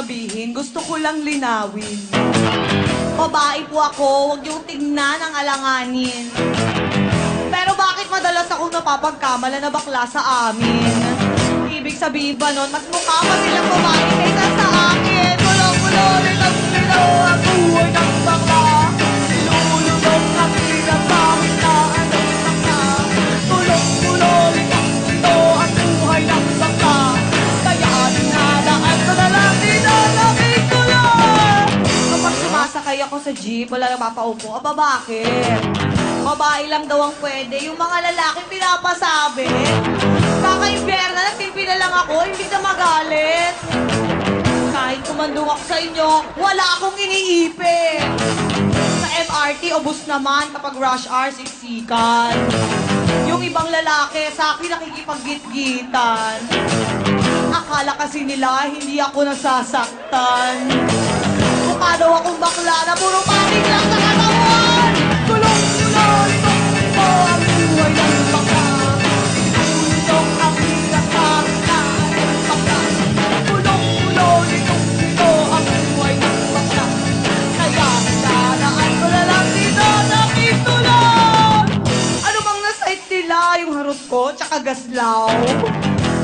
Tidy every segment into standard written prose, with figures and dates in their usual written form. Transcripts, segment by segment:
sasabihin, gusto ko lang linawin. Babae po ako, huwag niyong tingnan ang alanganin. Pero bakit madalas akong napapagkamala na bakla sa amin? Ibig sabihin ba nun, mas mukha pa silang babae kaysa sa akin? Kulo-kulo, litang-lito, ang buhay ng bakla. Sinulunod ang hirap sa hinaan ng bakla. Kulo-kulo, litang-lito, ang buhay ng bakla. Kaya dinadaan ko na lang, dinalakit ko lang. Kapag sumasakay ako sa jeep, wala nang mapaupo. Aba, bakit? Babae lang daw ang pwede. Yung mga lalaki pinapasabi. Kaka-imperna, nagtimpi na lang ako, hindi na magalit. Kahit kumandong ako sa inyo, wala akong iniipit. Sa MRT, ubos naman kapag rush hour, siksikan. Yung ibang lalaki, sa akin nakikipag-git-gitan. Akala kasi nila, hindi ako nasasaktan. Mukha daw akong bakla na puro panig lang sa katawan. Kulong-kulong, ito ang buhay ng bakla. Sinulong ang hirap sa hinaan ng bakla. Kulong-kulong, ito ang buhay ng bakla. Kaya hinanaan ko na lang dito, nakito lang. Ano bang nasight nila? Yung harot ko, tsaka gaslaw.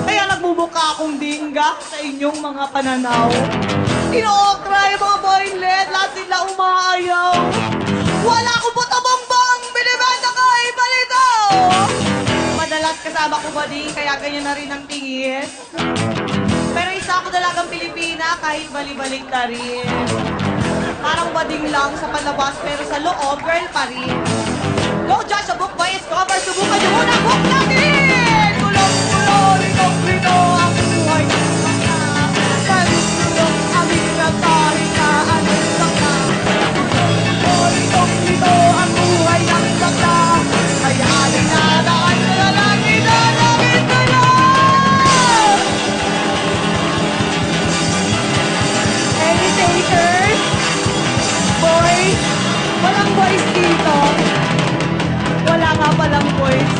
Kaya nagbubuka akong dingga sa inyong mga pananaw. Ino-okra yung mga boylet, lahat sila umaayaw. Wala akong puto-bongbong, binibenta ko, ibalito! Madalas kasama ko bading, kaya ganyan na rin ang tingin. Pero isa ako dalagang Pilipina, kahit bali-balik na rin. Parang bading lang sa palabas, pero sa loob, girl pa rin. Go judge a book by its cover, subukan niyo muna book natin! Kulong-kulong, litong-lito ang buhay ng bakla. Kalulong ang hirap sa hinaan ng bakla. Kulong-kulong, litong-lito ang buhay ng bakla. Kaya dinadaan ko na lang, dinalangin ko lang! Any takers? Boys? Walang boys dito. Wala nga palang boys.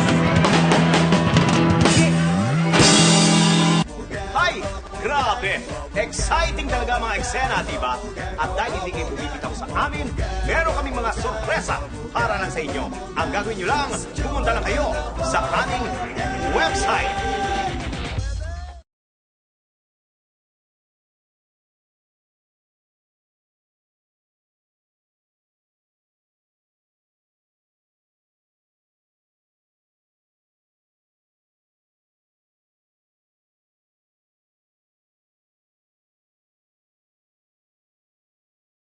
Ay! Grabe! Exciting talaga mga eksena, di ba? At dahil hindi kayo bumibitaw sa amin, meron kaming mga sorpresa para lang sa inyo. Ang gagawin nyo lang, pumunta lang kayo sa aming website